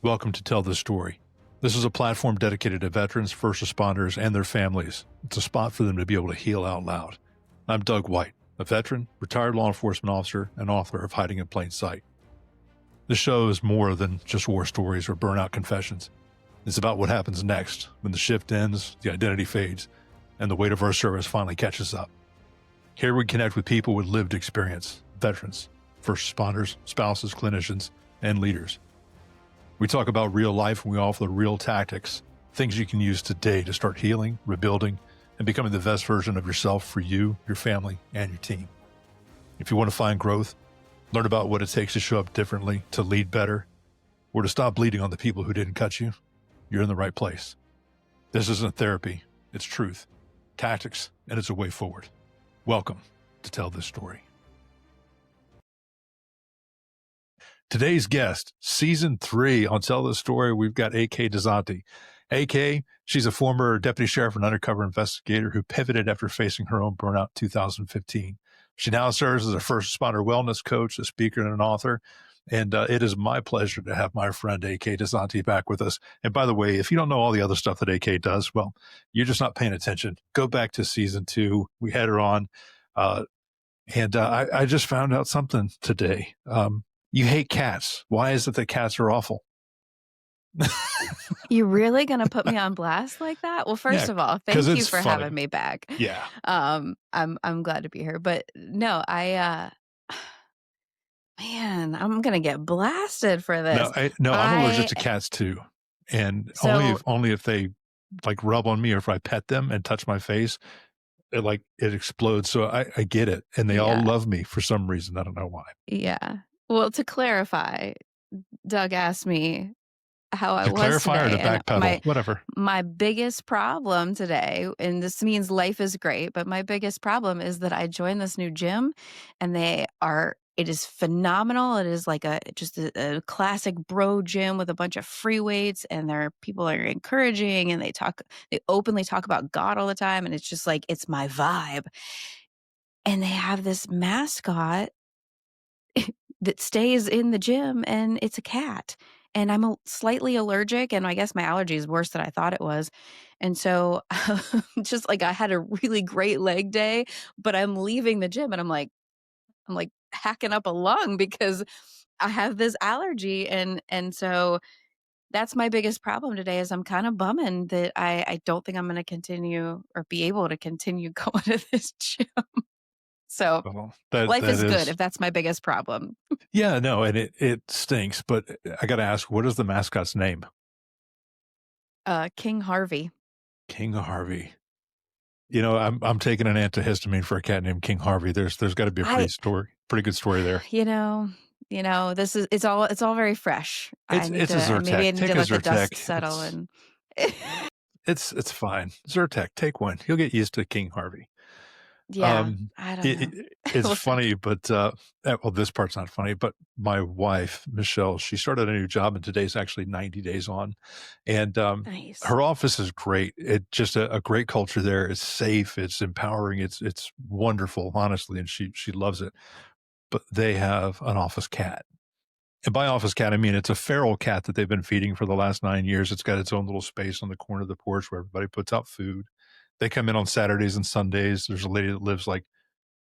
Welcome to Tell This Story. This is a platform dedicated to veterans, first responders, and their families. It's a spot for them to be able to heal out loud. I'm Doug White, a veteran, retired law enforcement officer, and author of Hiding in Plain Sight. This show is more than just war stories or burnout confessions. It's about what happens next when the shift ends, the identity fades, and the weight of our service finally catches up. Here we connect with people with lived experience, veterans, first responders, spouses, clinicians, and leaders. We talk about real life and we offer real tactics, things you can use today to start healing, rebuilding, and becoming the best version of yourself for you, your family, and your team. If you want to find growth, learn about what it takes to show up differently, to lead better, or to stop bleeding on the people who didn't cut you, you're in the right place. This isn't therapy, it's truth, tactics, and it's a way forward. Welcome to Tell This Story. Today's guest, Season 3 on Tell This Story, we've got AK Dozanti. AK, she's a former deputy sheriff and undercover investigator who pivoted after facing her own burnout in 2015. She now serves as a first responder wellness coach, a speaker, and an author. And it is my pleasure to have my friend AK Dozanti back with us. And by the way, if you don't know all the other stuff that AK does, well, you're just not paying attention. Go back to Season 2. We had her on. I just found out something today. You hate cats. Why is it that cats are awful? You really gonna put me on blast like that? Well, first of all, thank you for funny. having me back. Yeah. I'm glad to be here. But no, man, I'm gonna get blasted for this. I'm allergic to cats too. And only if they like rub on me or if I pet them and touch my face, it explodes. So I get it. And they all love me for some reason. I don't know why. Yeah. Well, to clarify, Doug asked me how I was clarify today. Or to backpedal, whatever. My biggest problem today, and this means life is great, but my biggest problem is that I joined this new gym and it is phenomenal. It is like just a classic bro gym with a bunch of free weights, and people are encouraging, and they openly talk about God all the time. And it's just like, it's my vibe. And they have this mascot that stays in the gym, and it's a cat. And I'm slightly allergic, and I guess my allergy is worse than I thought it was. And so just like I had a really great leg day, but I'm leaving the gym and I'm like hacking up a lung because I have this allergy. And so that's my biggest problem today is I'm kind of bumming that I don't think I'm going to continue or be able to continue going to this gym. So life is good if that's my biggest problem. Yeah, no, and it stinks. But I got to ask, what is the mascot's name? King Harvey. King Harvey. You know, I'm taking an antihistamine for a cat named King Harvey. There's got to be a pretty good story there. You know, this is it's all very fresh. It's a Zyrtec. Maybe I need to let the dust settle and. It's fine. Zyrtec, take one. You'll get used to King Harvey. Yeah, I don't know. It's funny, but this part's not funny. But my wife, Michelle, she started a new job, and today's actually 90 days on. And nice. Her office is great. It's just a great culture there. It's safe. It's empowering. It's wonderful, honestly, and she loves it. But they have an office cat. And by office cat, I mean it's a feral cat that they've been feeding for the last 9 years. It's got its own little space on the corner of the porch where everybody puts out food. They come in on Saturdays and Sundays. There's a lady that lives like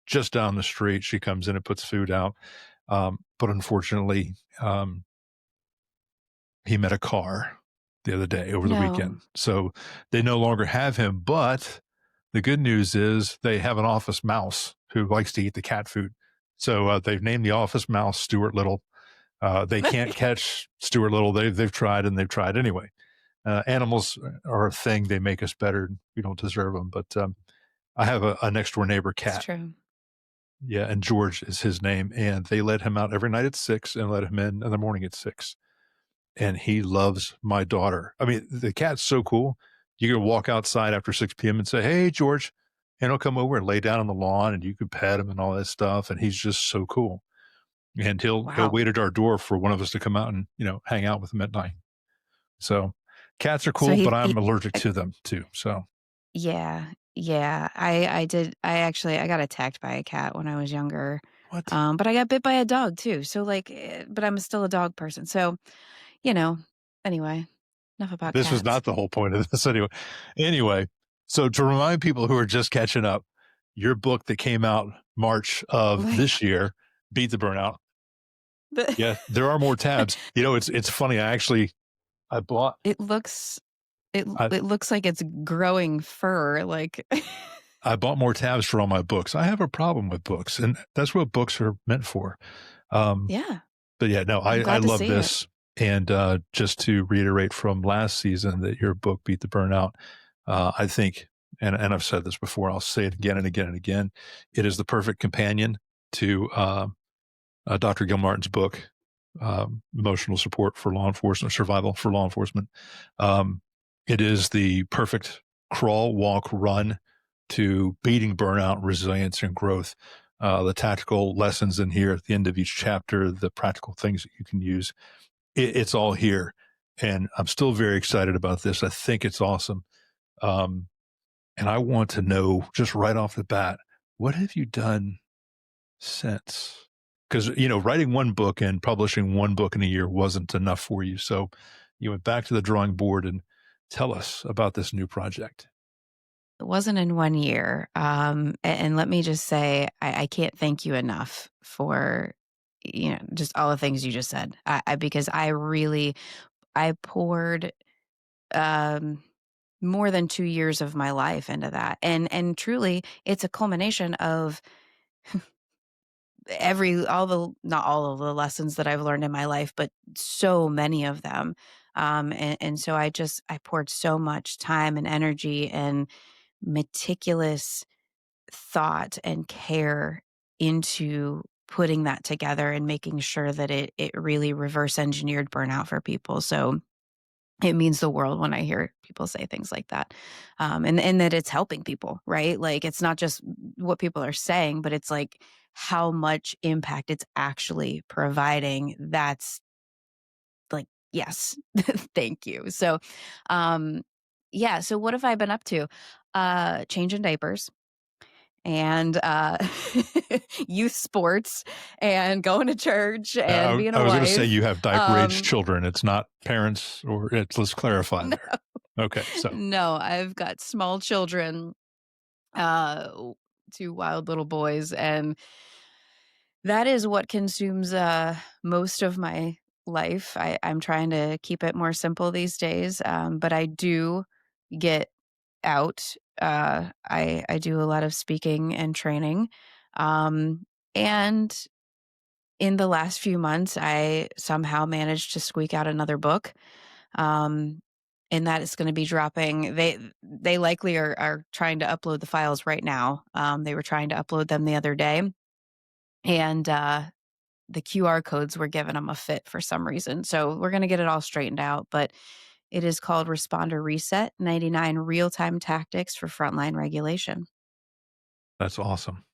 just down the street. She comes in and puts food out. But unfortunately, he met a car the other day over the weekend. So they no longer have him. But the good news is they have an office mouse who likes to eat the cat food. So they've named the office mouse Stuart Little. They can't catch Stuart Little. They've tried and they've tried anyway. Animals are a thing. They make us better. We don't deserve them. But I have a next door neighbor cat. That's true. Yeah. And George is his name. And they let him out every night at 6 and let him in the morning at 6. And he loves my daughter. I mean, the cat's so cool. You can walk outside after 6 p.m. and say, "Hey, George," and he'll come over and lay down on the lawn and you can pet him and all that stuff. And he's just so cool. And he'll wait at our door for one of us to come out and, hang out with him at night. So cats are cool, but I'm allergic to them too. So yeah. I got attacked by a cat when I was younger. What? But I got bit by a dog too. So but I'm still a dog person. So, Anyway, enough about This was cats. not the whole point of this anyway. Anyway, so to remind people who are just catching up, your book that came out March of this year, Beat the Burnout. The- Yeah, there are more tabs. You know, it's funny. I bought it looks it I, it looks like it's growing fur. Like, I bought more tabs for all my books. I have a problem with books, and that's what books are meant for. Um, yeah, but yeah, no, I'm I glad to love see it. this. And just to reiterate from last season that your book Beat the Burnout, I think, and I've said this before, I'll say it again and again and again. It is the perfect companion to Dr. Gilmartin's book, Emotional Support for Law Enforcement, Survival for Law Enforcement. It is the perfect crawl, walk, run to beating burnout, resilience, and growth. The tactical lessons in here at the end of each chapter, the practical things that you can use, it's all here. And I'm still very excited about this. I think it's awesome. Um, and I want to know just right off the bat, what have you done since? Because, you know, writing one book and publishing one book in a year wasn't enough for you. So you went back to the drawing board and tell us about this new project. It wasn't in 1 year. And let me just say, I can't thank you enough for, just all the things you just said. Because I poured um, more than 2 years of my life into that, and truly, it's a culmination of not all of the lessons that I've learned in my life, but so many of them. And so I poured so much time and energy and meticulous thought and care into putting that together and making sure that it really reverse engineered burnout for people. So it means the world when I hear people say things like that. And that it's helping people, right? Like, it's not just what people are saying, but it's like how much impact it's actually providing. That's like, yes, thank you. So, um, yeah. So what have I been up to? Changing diapers and youth sports and going to church and being I a was going to say wife. you have diaper age children. It's not parents let's clarify No, there. Okay. So no, I've got small children, uh, two wild little boys, and that is what consumes most of my life. I'm trying to keep it more simple these days, but I do get out. I do a lot of speaking and training, and in the last few months, I somehow managed to squeak out another book. Um, and that is going to be dropping. They likely are trying to upload the files right now. They were trying to upload them the other day, and the QR codes were giving them a fit for some reason. So we're going to get it all straightened out. But it is called Responder Reset: 99 Real Time Tactics for Frontline Regulation. that's awesome.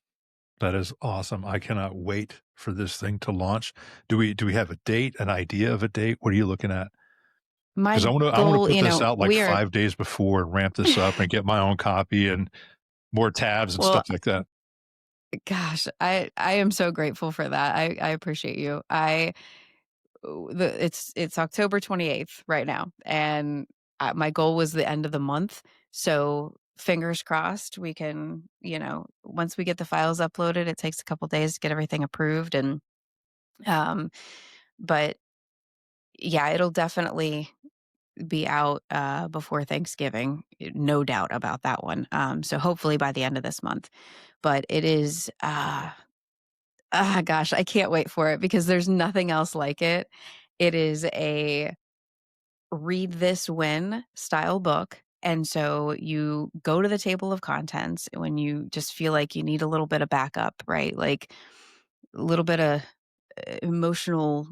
That is awesome. I cannot wait for this thing to launch. Do we have a date, an idea of a date? What are you looking at? My Because I want to goal, put this out like we are, 5 days before and ramp this up and get my own copy and more tabs and well, stuff like that. gosh, I am so grateful for that. I appreciate you. It's October 28th right now, and my goal was the end of the month. So fingers crossed we can, once we get the files uploaded, it takes a couple days to get everything approved, and um, but yeah, it'll definitely be out before Thanksgiving, no doubt about that one. So hopefully by the end of this month. But it is gosh, I can't wait for it because there's nothing else like it. It is a read this when style book. And so you go to the table of contents when you just feel like you need a little bit of backup, right? Like a little bit of emotional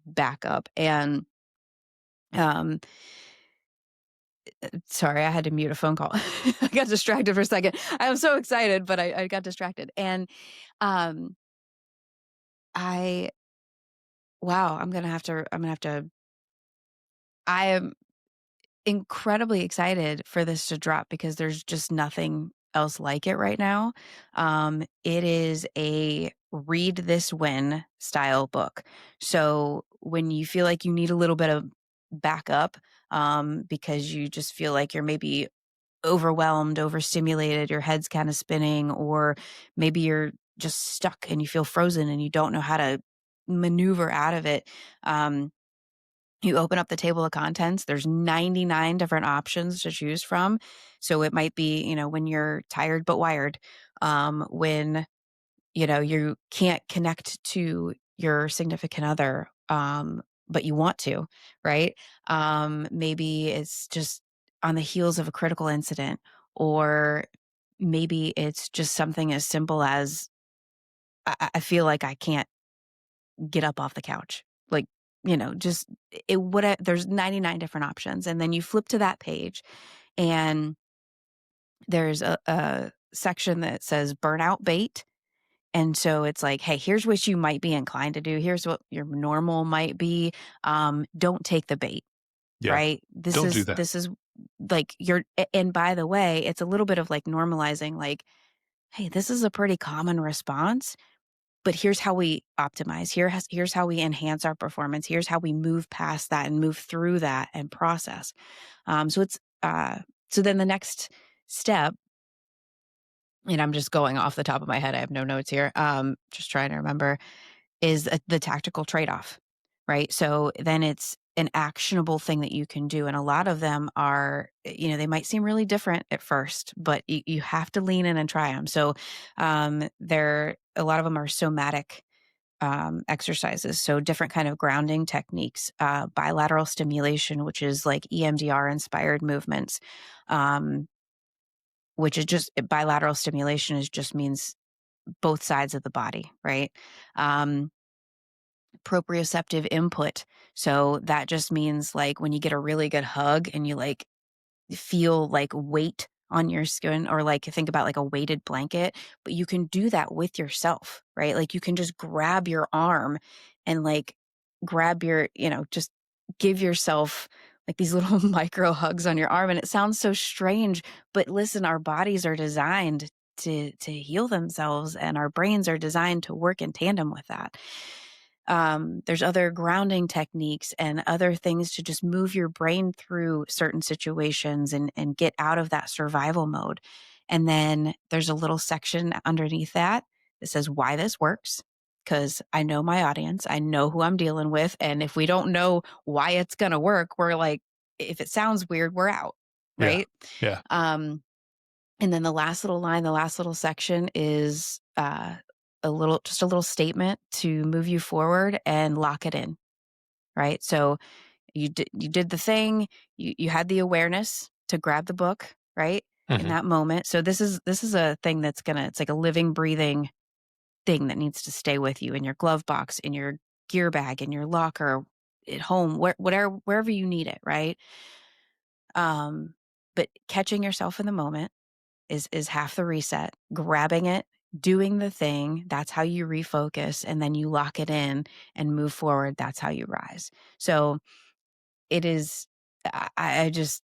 backup. And um, sorry, I had to mute a phone call. I got distracted for a second. I was so excited, but I got distracted. And um, I, wow, I'm gonna have to, I am incredibly excited for this to drop because there's just nothing else like it right now. It is a read this when style book. So when you feel like you need a little bit of back up because you just feel like you're maybe overwhelmed, overstimulated, your head's kind of spinning, or maybe you're just stuck and you feel frozen and you don't know how to maneuver out of it. Um, you open up the table of contents, there's 99 different options to choose from. So it might be, when you're tired but wired, when you can't connect to your significant other, but you want to, right? Maybe it's just on the heels of a critical incident, or maybe it's just something as simple as I feel like I can't get up off the couch. Like, just there's 99 different options. And then you flip to that page and there's a section that says burnout bait. And so it's like, hey, here's what you might be inclined to do. Here's what your normal might be. Don't take the bait, Yeah. right? This Don't do is that. this is like and by the way, it's a little bit of like normalizing, like, hey, this is a pretty common response, but here's how we optimize. Here's how we enhance our performance. Here's how we move past that and move through that and process. So it's so then the next step, and I'm just going off the top of my head. I have no notes here. Just trying to remember is the tactical trade-off, right? So then it's an actionable thing that you can do. And a lot of them are, they might seem really different at first, but you have to lean in and try them. So a lot of them are somatic exercises. So different kind of grounding techniques, bilateral stimulation, which is like EMDR inspired movements, which is just bilateral stimulation is just means both sides of the body, right? Um, Proprioceptive input. So that just means like when you get a really good hug and you like feel like weight on your skin, or like think about like a weighted blanket, but you can do that with yourself, right? Like you can just grab your arm and like grab your, just give yourself like these little micro hugs on your arm. And it sounds so strange, but listen, our bodies are designed to heal themselves and our brains are designed to work in tandem with that. There's other grounding techniques and other things to just move your brain through certain situations and get out of that survival mode. And then there's a little section underneath that that says why this works. Because I know my audience, I know who I'm dealing with. And if we don't know why it's going to work, we're like, if it sounds weird, we're out. Yeah. Right. Yeah. And then the last little line, the last little section is just a little statement to move you forward and lock it in, right? So you did the thing, you had the awareness to grab the book, right? In Mhm. that moment. So this is a thing it's like a living, breathing thing that needs to stay with you in your glove box, in your gear bag, in your locker, at home, wherever you need it, right? But catching yourself in the moment is half the reset. Grabbing it, doing the thing, that's how you refocus, and then you lock it in and move forward. That's how you rise. So it is. I just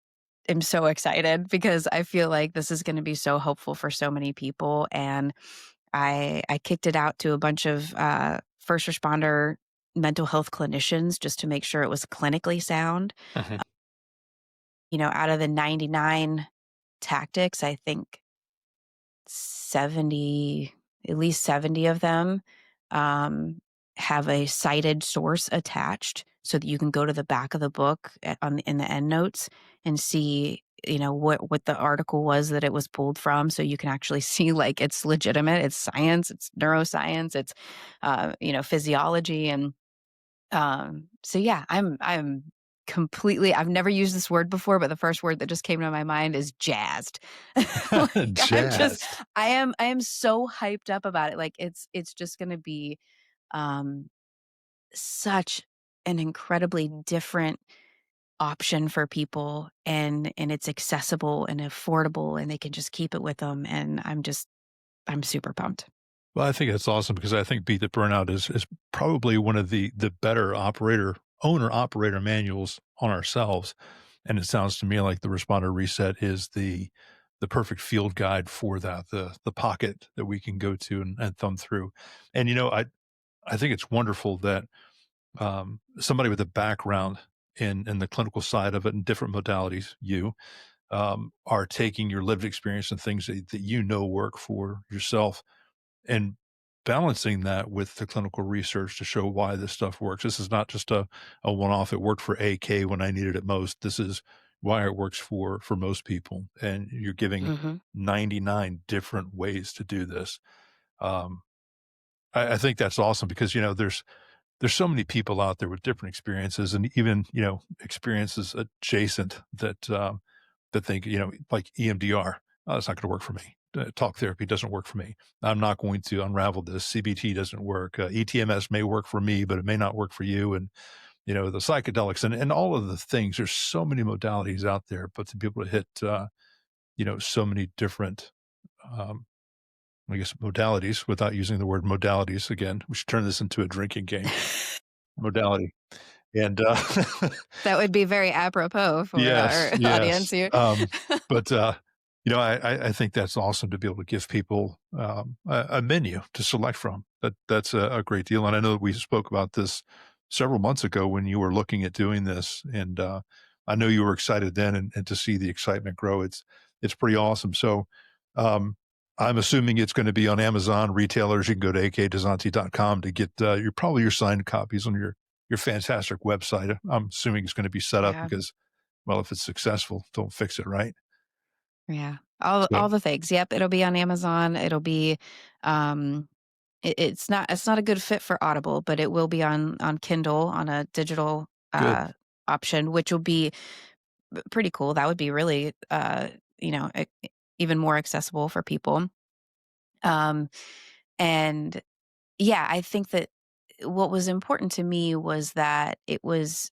am so excited because I feel like this is going to be so helpful for so many people. And I kicked it out to a bunch of first responder mental health clinicians just to make sure it was clinically sound. Mhm. Out of the 99 tactics, I think 70, at least 70 of them, um, have a cited source attached so that you can go to the back of the book in the end notes and see, what the article was that it was pulled from. So you can actually see like it's legitimate, it's science, it's neuroscience, it's, physiology. And so yeah, I'm completely, I've never used this word before, but the first word that just came to my mind is jazzed. Like Jazzed. I am so hyped up about it. Like it's just going to be um such an incredibly different option for people, and it's accessible and affordable and they can just keep it with them, and I'm super pumped. Well, I think that's awesome because I think Beat the Burnout is probably one of the better owner operator manuals on ourselves. And it sounds to me like the responder reset is the perfect field guide for that, the pocket that we can go to and thumb through. And I think it's wonderful that somebody with a background in the clinical side of it and different modalities, are taking your lived experience and things that you know work for yourself and balancing that with the clinical research to show why this stuff works. This is not just a one-off. It worked for AK when I needed it most. This is why it works for most people. And you're giving Mhm. 99 different ways to do this. Um, I think that's awesome because, there's so many people out there with different experiences and even, experiences adjacent that think, like EMDR, oh, that's not going to work for me. Talk therapy doesn't work for me. I'm not going to unravel this. CBT doesn't work. ETMS may work for me, but it may not work for you. And, the psychedelics and all of the things, there's so many modalities out there, but to be able to hit, so many different, um, I guess, modalities without using the word modalities again, we should turn this into a drinking game modality. And, That would be very apropos for yes, our audience yes. here. But, I think that's awesome to be able to give people, a menu to select from. That's a great deal, and I know that we spoke about this several months ago when you were looking at doing this, and, I know you were excited then and to see the excitement grow, it's pretty awesome. So, um, I'm assuming it's gonna be on Amazon retailers. You can go to akdozanti.com to get, your signed copies on your fantastic website. I'm assuming it's gonna be set up Yeah. because, well, if it's successful, don't fix it, right? Yeah. All So the things. Yep, it'll be on Amazon. It'll be um it's not a good fit for Audible, but it will be on Kindle on a digital good. option, which will be pretty cool. That would be really you know, even more accessible for people. Um and yeah, I think that what was important to me was that it was,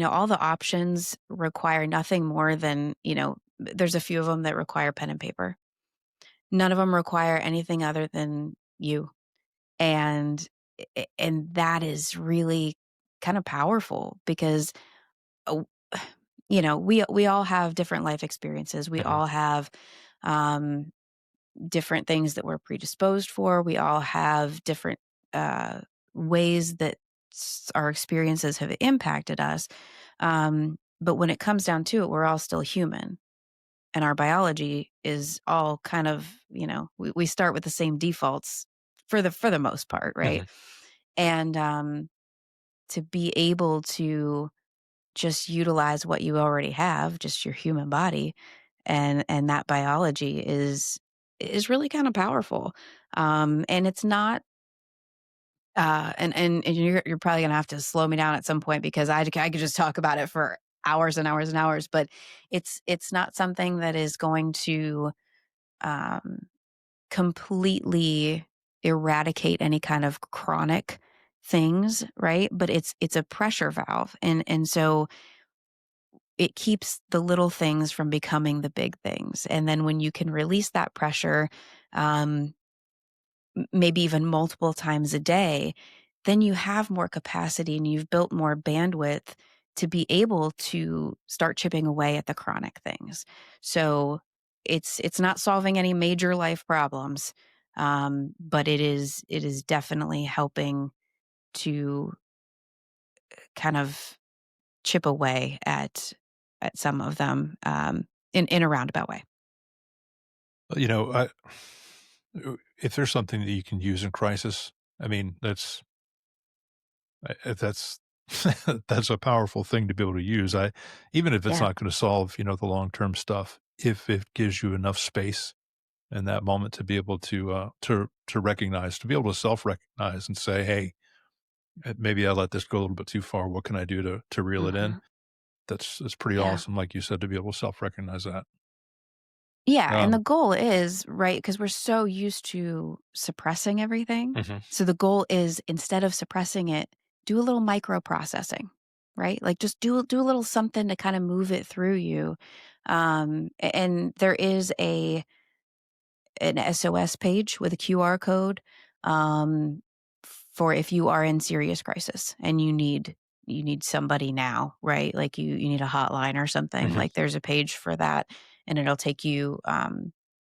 all the options require nothing more than, there's a few of them that require pen and paper. None of them require anything other than you. And and that is really kind of powerful because uh, we all have different life experiences. We Mhm, all have um different things that we're predisposed for. We all have different uh ways that our experiences have impacted us. But when it comes down to it, we're all still human, and our biology is all kind of, we start with the same defaults for the most part, right? mhm. And to be able to just utilize what you already have, just your human body, and that biology is really kind of powerful. And it's not and you're probably gonna have to slow me down at some point because I could just talk about it for hours and hours and hours, but it's not something that is going to um, completely eradicate any kind of chronic things, right? But it's a pressure valve, and so it keeps the little things from becoming the big things. And then when you can release that pressure, um, maybe even multiple times a day, then you have more capacity and you've built more bandwidth to be able to start chipping away at the chronic things. So it's not solving any major life problems, but it is definitely helping to kind of chip away at some of them, in a roundabout way. I if there's something that you can use in crisis, I mean, that's that's a powerful thing to be able to use. Even if it's Yeah. not gonna solve, the long-term stuff, if it gives you enough space in that moment to be able to recognize, to be able to self-recognize and say, "Hey, maybe I let this go a little bit too far. What can I do to reel it in?" Mhm. That's pretty Yeah. awesome, like you said, to be able to self-recognize that. Yeah, and the Um goal is, right, because we're so used to suppressing everything. Mhm. So the goal is, instead of suppressing it, do a little micro processing, right? Like, just do a little something to kind of move it through you. And there is an SOS page with a QR code, um, for if you are in serious crisis and you need somebody now, right? Like, you need a hotline or something. Mhm. Like, there's a page for that, and it'll take you.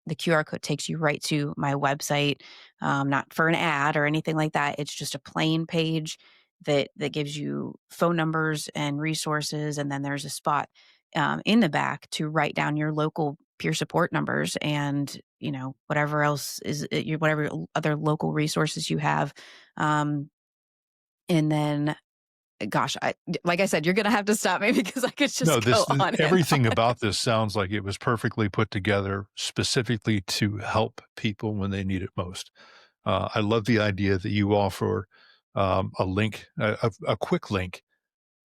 The QR code takes you right to my website, not for an ad or anything like that. It's just a plain page that gives you phone numbers and resources, and then there's a spot in the back to write down your local peer support numbers and whatever else is whatever other local resources you have. Um, and then, gosh, like I said, you're gonna have to stop me because I could No, just go on and everything on. about this sounds like it was perfectly put together specifically to help people when they need it most. I love the idea that you offer a link, a quick link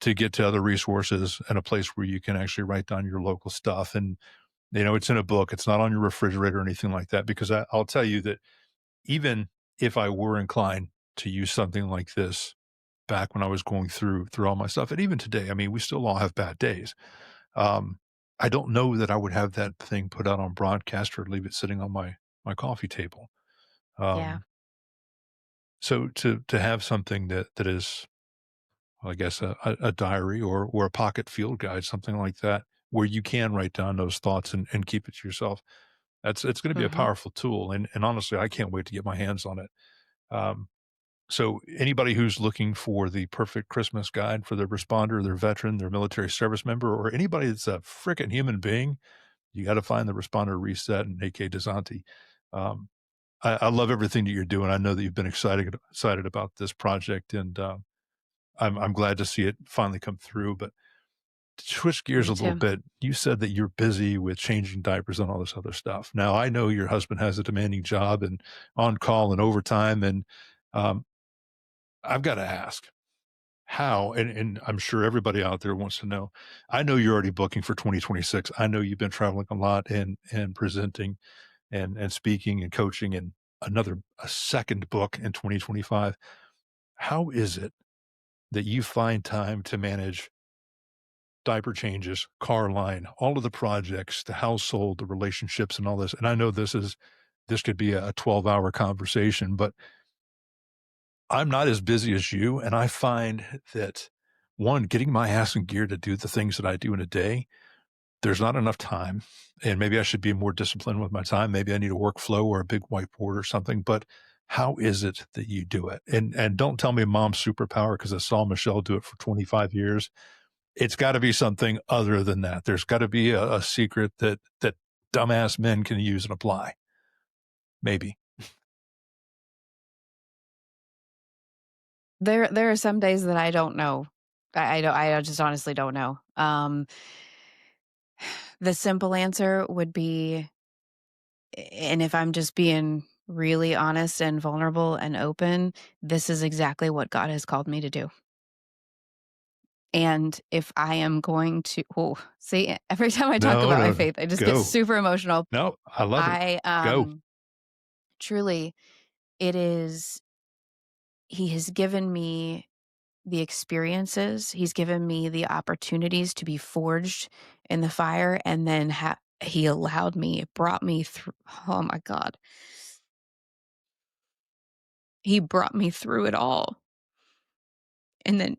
to get to other resources and a place where you can actually write down your local stuff. And, it's in a book, it's not on your refrigerator or anything like that, because I'll tell you that even if I were inclined to use something like this back when I was going through all my stuff, and even today, I mean, we still all have bad days. Um, I don't know that I would have that thing put out on broadcast or leave it sitting on my coffee table. Yeah. Um, so to have something that is, well, I guess, a diary or a pocket field guide, something like that, where you can write down those thoughts and keep it to yourself. It's going to be a Hmm. powerful tool, and honestly, I can't wait to get my hands on it. Um, so anybody who's looking for the perfect Christmas guide for their responder, their veteran, their military service member, or anybody that's a freaking human being, you got to find the responder reset and AK Dozanti. Um, I love everything that you're doing. I know that you've been excited about this project, and I'm glad to see it finally come through. But to switch gears Me a little too. bit, you said that you're busy with changing diapers and all this other stuff. Now, I know your husband has a demanding job and on call and overtime, and um, I've got to ask how, and I'm sure everybody out there wants to know. I know you're already booking for 2026. I know you've been traveling a lot and presenting and speaking and coaching and a second book in 2025. How is it that you find time to manage diaper changes, car line, all of the projects, the household, the relationships, and all this? And I know this could be a 12-hour conversation, but I'm not as busy as you, and I find that, one, getting my ass in gear to do the things that I do in a day, there's not enough time, and maybe I should be more disciplined with my time. Maybe I need a workflow or a big whiteboard or something, but how is it that you do it? And don't tell me mom's superpower, because I saw Michelle do it for 25 years. It's gotta be something other than that. There's gotta be a secret that dumbass men can use and apply. Maybe. There are some days that I don't know. I just honestly don't know. The simple answer would be, and if I'm just being really honest and vulnerable and open, this is exactly what God has called me to do. And if I am going to, oh, see, every time I talk No, about my no, no. faith, I just get Go. super emotional. No, I love it. I Go. truly, it is, he has given me the experiences, he's given me the opportunities to be forged in the fire, and then he allowed me, brought me through. Oh my God, he brought me through it all, and then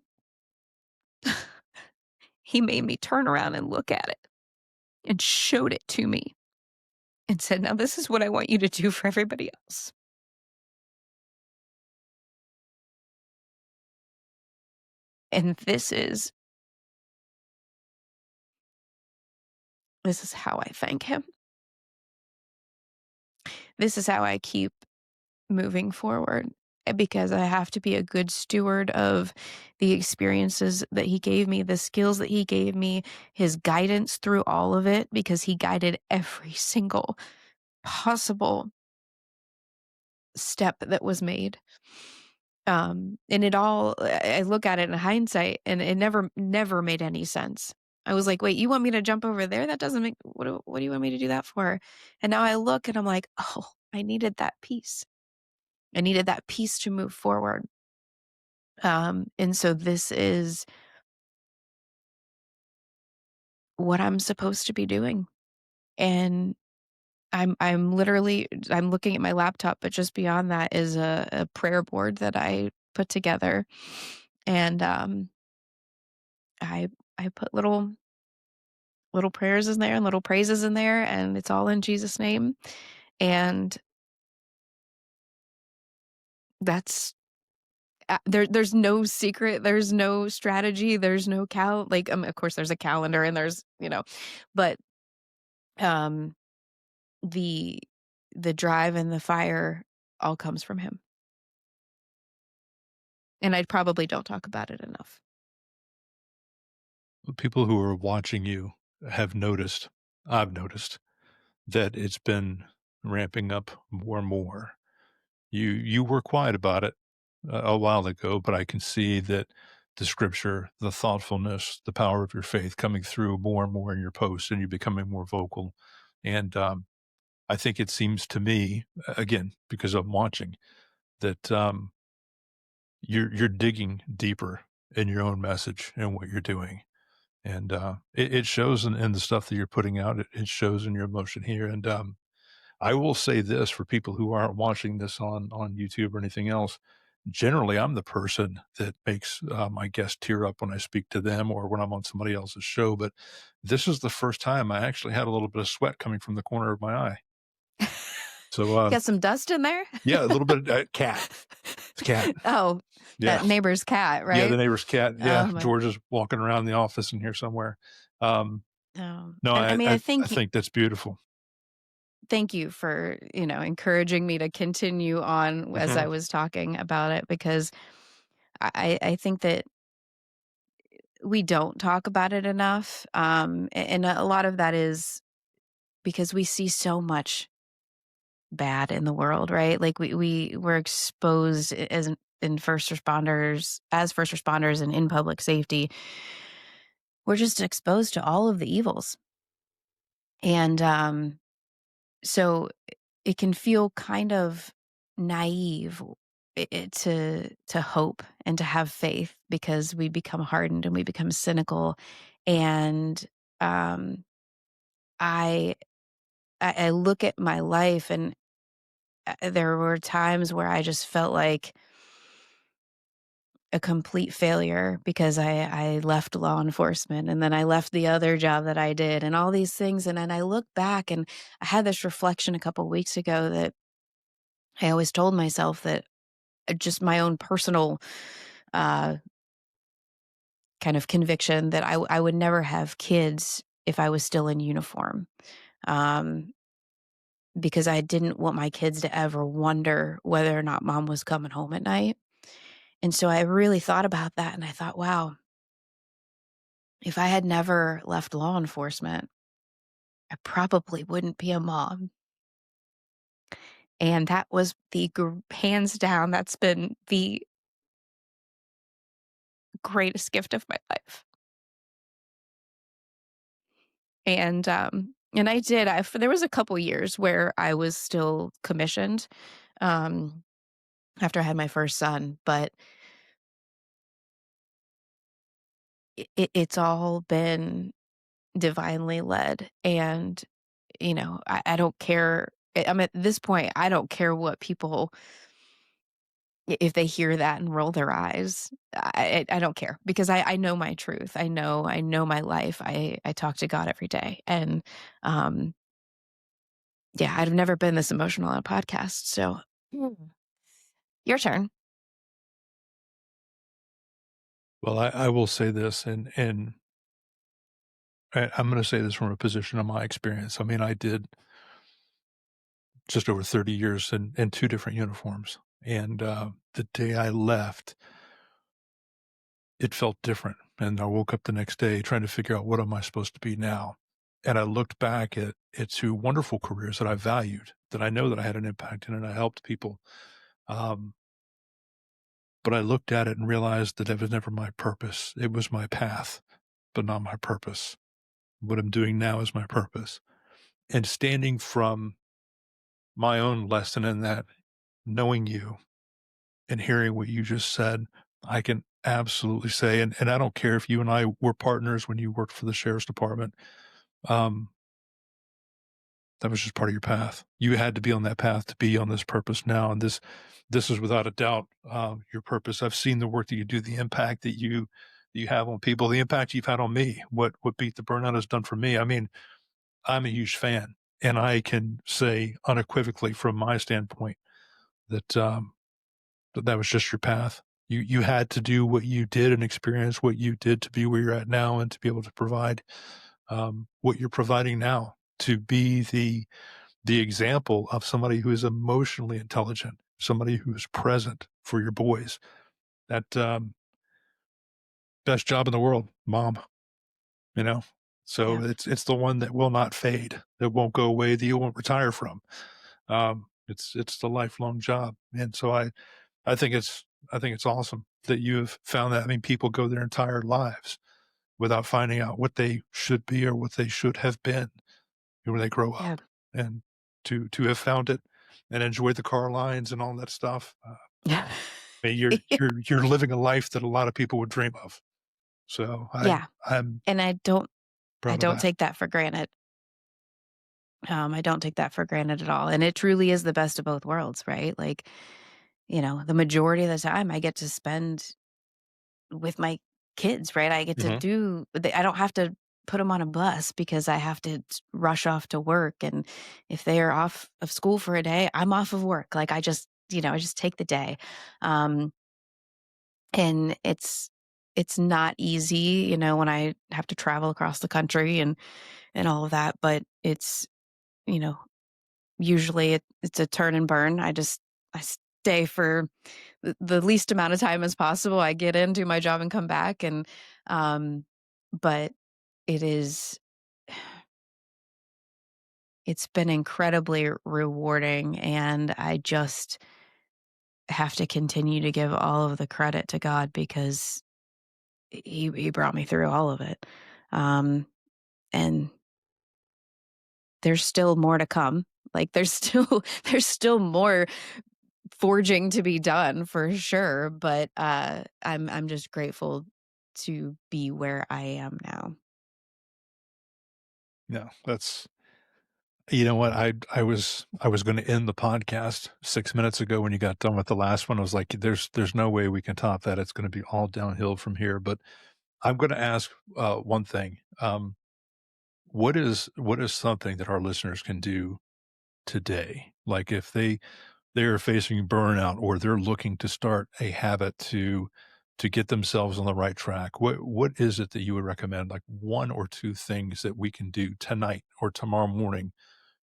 he made me turn around and look at it and showed it to me and said, now this is what I want you to do for everybody else. And this is how I thank him. This is how I keep moving forward, because I have to be a good steward of the experiences that he gave me, the skills that he gave me, his guidance through all of it, because he guided every single possible step that was made. And it all, I look at it in hindsight, and it never made any sense. I was like, wait, you want me to jump over there? That doesn't make, what do you want me to do that for? And now I look and I'm like, oh, I needed that piece. I needed that piece to move forward. And so this is what I'm supposed to be doing. And I'm literally, I'm looking at my laptop, but just beyond that is a prayer board that I put together. And I I put little prayers in there and little praises in there, and it's all in Jesus' name. And that's there's no secret, there's no strategy, there's no like, of course, there's a calendar and there's, but, um, the the drive and the fire all comes from him, and I probably don't talk about it enough. People who are watching you have noticed, I've noticed, that it's been ramping up more and more. You were quiet about it a while ago, but I can see that the scripture, the thoughtfulness, the power of your faith coming through more and more in your posts, and you becoming more vocal. And I think it seems to me, again, because I'm watching, that you're digging deeper in your own message and what you're doing. And it shows in the stuff that you're putting out. It shows in your emotion here. And I will say this for people who aren't watching this on YouTube or anything else. Generally, I'm the person that makes my guests tear up when I speak to them or when I'm on somebody else's show. But this is the first time I actually had a little bit of sweat coming from the corner of my eye. So, Got some dust in there? yeah, a little bit cat. It's cat. Oh, Yeah. that neighbor's cat, Yeah, right? the neighbor's cat. Oh Yeah, my George is walking around the office in here somewhere. Um, no, and I mean, I think that's beautiful. thank you for, encouraging me to continue on as I Mhm. was talking about it because I think that we don't talk about it enough. And a lot of that is because we see so much bad in the world, right? Like we were exposed in first responders and in public safety. We're just exposed to all of the evils. And so it can feel kind of naive to hope and to have faith because we become hardened and we become cynical. And um, I I look at my life and there were times where I just felt like a complete failure because I left law enforcement and then I left the other job that I did and all these things. And then I look back and I had this reflection a couple weeks ago that I always told myself that just my own personal uh, kind of conviction that I would never have kids if I was still in uniform. Um, because I didn't want my kids to ever wonder whether or not mom was coming home at night. And so I really thought about that and I thought, wow, if I had never left law enforcement, I probably wouldn't be a mom. And that was hands down, that's been the greatest gift of my life. And I did, there was a couple years where I was still commissioned, um, after I had my first son, but it's all been divinely led. And, I don't care. I'm at this point, I don't care what people if they hear that and roll their eyes. I don't care because I know my truth. I know my life. I talk to God every day. And um yeah, I've never been this emotional on a podcast. So your turn. Well, I will say this, and I'm going to say this from a position of my experience. I mean, I did just over 30 years in two different uniforms, and the day I left, it felt different. And I woke up the next day trying to figure out what am I supposed to be now. And I looked back at two wonderful careers that I valued, that I know that I had an impact in, and I helped people. Um, but I looked at it and realized that it was never my purpose. It was my path, but not my purpose. What I'm doing now is my purpose. And standing from my own lesson in that, knowing you and hearing what you just said, I can absolutely say, and I don't care if you and I were partners when you worked for the sheriff's department, um, that was just part of your path. You had to be on that path to be on this purpose now, and this is without a doubt your purpose. I've seen the work that you do, the impact that you have on people, the impact you've had on me. What Beat the Burnout has done for me. I mean, I'm a huge fan, and I can say unequivocally from my standpoint that that was just your path. You had to do what you did and experience what you did to be where you're at now and to be able to provide, what you're providing now, to be the example of somebody who is emotionally intelligent, somebody who is present for your boys. That, best job in the world, mom, you know? So Yeah. it's the one that will not fade, that won't go away, that you won't retire from. It's the lifelong job, and so I think it's awesome that you've found that. I mean, people go their entire lives without finding out what they should be or what they should have been when they grow Yeah. up, and to have found it and enjoy the car lines and all that stuff, Yeah. I mean, you're living a life that a lot of people would dream of. So Yeah. I'm And I proud of don't that. take that for granted. I don't take that for granted at all. And it truly is the best of both worlds, right? Like, the majority of the time I get to spend with my kids, right? I get to Mhm. I don't have to put them on a bus because I have to rush off to work. And if they are off of school for a day, I'm off of work. Like I just take the day. Um, and it's not easy, when I have to travel across the country and all of that, but it's, you know, usually it's a turn and burn. I stay for the least amount of time as possible. I get in, do my job, and come back. And um, but it is it's been incredibly rewarding, and I just have to continue to give all of the credit to God because he brought me through all of it. Um, and there's still more to come. Like there's still there's still more forging to be done for sure, but I'm just grateful to be where I am now. Yeah, that's you know what? I was gonna end the podcast 6 minutes ago when you got done with the last one. I was like, "There's no way we can top that. It's gonna be all downhill from here." But I'm gonna ask, one thing. What is something that our listeners can do today? Like, if they are facing burnout or they're looking to start a habit to get themselves on the right track, what is it that you would recommend? Like, 1 or 2 things that we can do tonight or tomorrow morning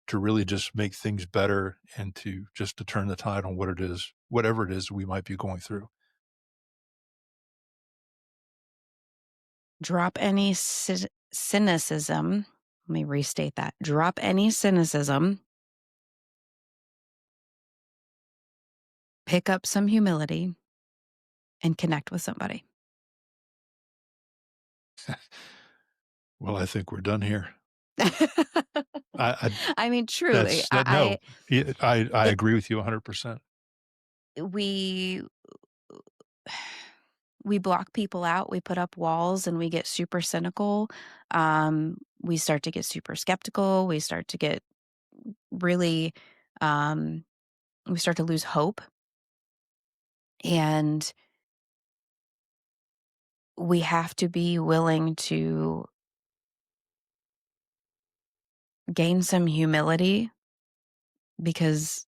to really just make things better and to turn the tide on whatever it is we might be going through. Drop any cynicism. Let me restate that. Drop any cynicism, pick up some humility, and connect with somebody. Well, I think we're done here. I I mean, truly, that's that no, I it, agree with you 100%. we we block people out, we put up walls, and we get super cynical. We start to get super skeptical. We start to get really, um, we start to lose hope. And we have to be willing to gain some humility because,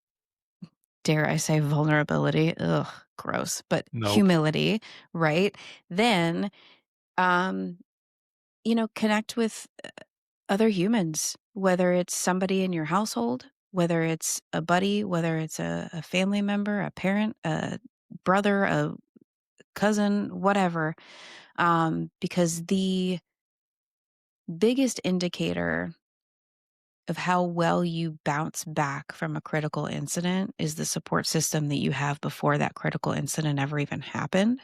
dare I say, vulnerability, ugh, gross, but Nope. humility, right? Then, um, connect with other humans, whether it's somebody in your household, whether it's a buddy, whether it's a family member, a parent, a brother, a cousin, whatever. Because the biggest indicator of how well you bounce back from a critical incident is the support system that you have before that critical incident ever even happened.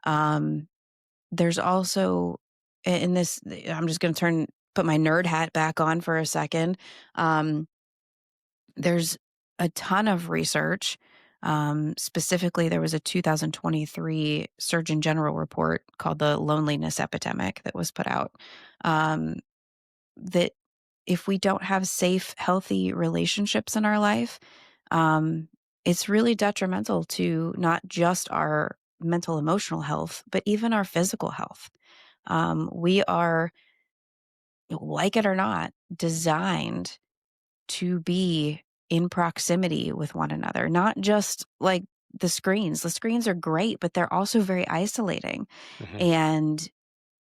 Um, there's also in this, I'm just going to put my nerd hat back on for a second. Um, there's a ton of research. Specifically, there was a 2023 Surgeon General report called the Loneliness Epidemic that was put out. Um, that if we don't have safe, healthy relationships in our life, um, it's really detrimental to not just our mental, emotional health, but even our physical health. We are, like it or not, designed to be in proximity with one another, not just like the screens are great, but they're also very isolating. Mhm. And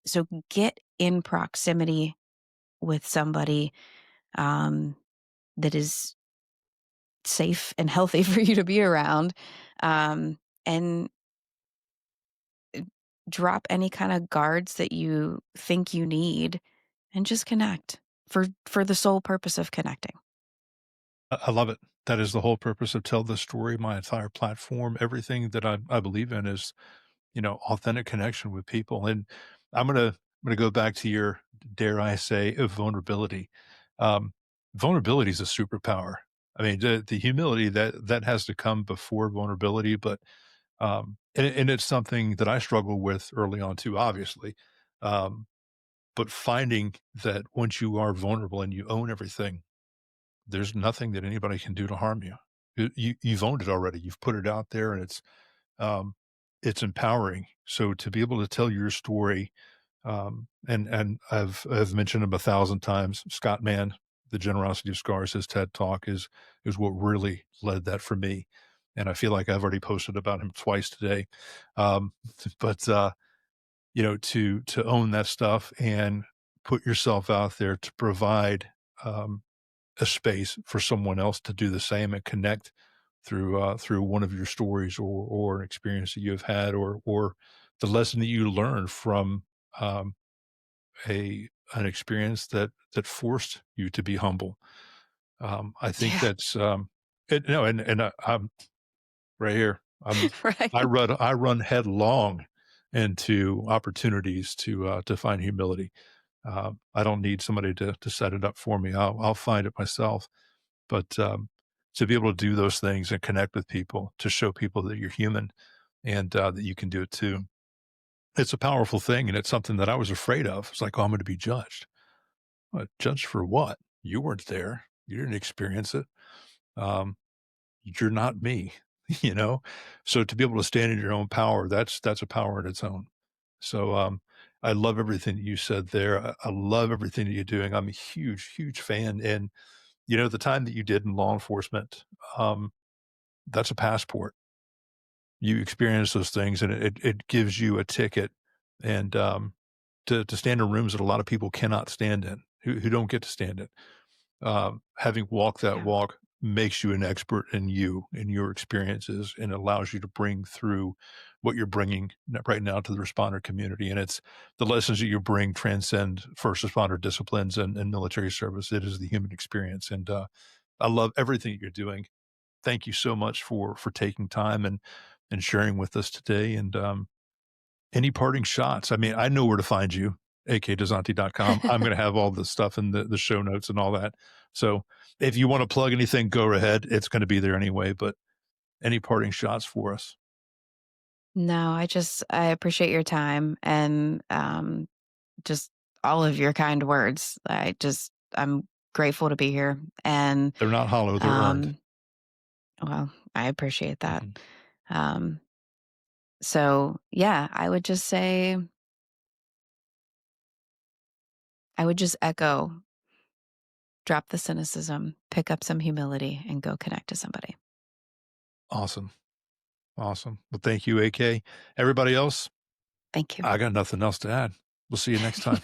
so get in proximity with somebody um, that is safe and healthy for you to be around, and drop any kind of guards that you think you need, and just connect for the sole purpose of connecting. I love it. That is the whole purpose of Tell the Story. My entire platform, everything that I believe in is, authentic connection with people. And I'm gonna go back to your, dare I say, vulnerability. Um, Vulnerability is a superpower. I mean, the humility that has to come before vulnerability, but and it's something that I struggle with early on too, obviously. Um, but finding that once you are vulnerable and you own everything, there's nothing that anybody can do to harm you. You've owned it already. You've put it out there, and um, it's empowering. So to be able to tell your story, and I've mentioned him 1,000 times. Scott Mann, The Generosity of Scars, his TED Talk is what really led that for me, and I feel like I've already posted about him twice today. Um, but to own that stuff and put yourself out there to provide a space for someone else to do the same and connect through one of your stories or an experience that you've had or the lesson that you learned from um, a an experience that forced you to be humble. I think Yeah, that's it, no, and I'm right here. right. I run headlong into opportunities to find humility. I don't need somebody to set it up for me. I'll find it myself. But to be able to do those things and connect with people, to show people that you're human and that you can do it too, it's a powerful thing. And it's something that I was afraid of. It's like, oh, I'm going to be judged. Judged for what? You weren't there. You didn't experience it. Um, you're not me, you know? So to be able to stand in your own power, that's a power in its own. So I love everything that you said there. I love everything that you're doing. I'm a huge, huge fan. And the time that you did in law enforcement, um, that's a passport. You experience those things, and it gives you a ticket, and to stand in rooms that a lot of people cannot stand in, who don't get to stand in. Having walked that Yeah. walk makes you an expert in your experiences, and allows you to bring through what you're bringing right now to the responder community. And it's the lessons that you bring transcend first responder disciplines and military service. It is the human experience, and I love everything you're doing. Thank you so much for taking time and sharing with us today. And any parting shots? I mean, I know where to find you, akdozanti.com. I'm going to have all the stuff in the show notes and all that. So if you want to plug anything, go ahead. It's going to be there anyway. But any parting shots for us? No, I appreciate your time and just all of your kind words. I'm grateful to be here, and They're not hollow; they're earned. um, well, I appreciate that. Mhm. Um, so yeah, I would just echo, drop the cynicism, pick up some humility, and go connect to somebody. Awesome, awesome. Well, thank you, AK. Everybody else, Thank you. I got nothing else to add. We'll see you next time.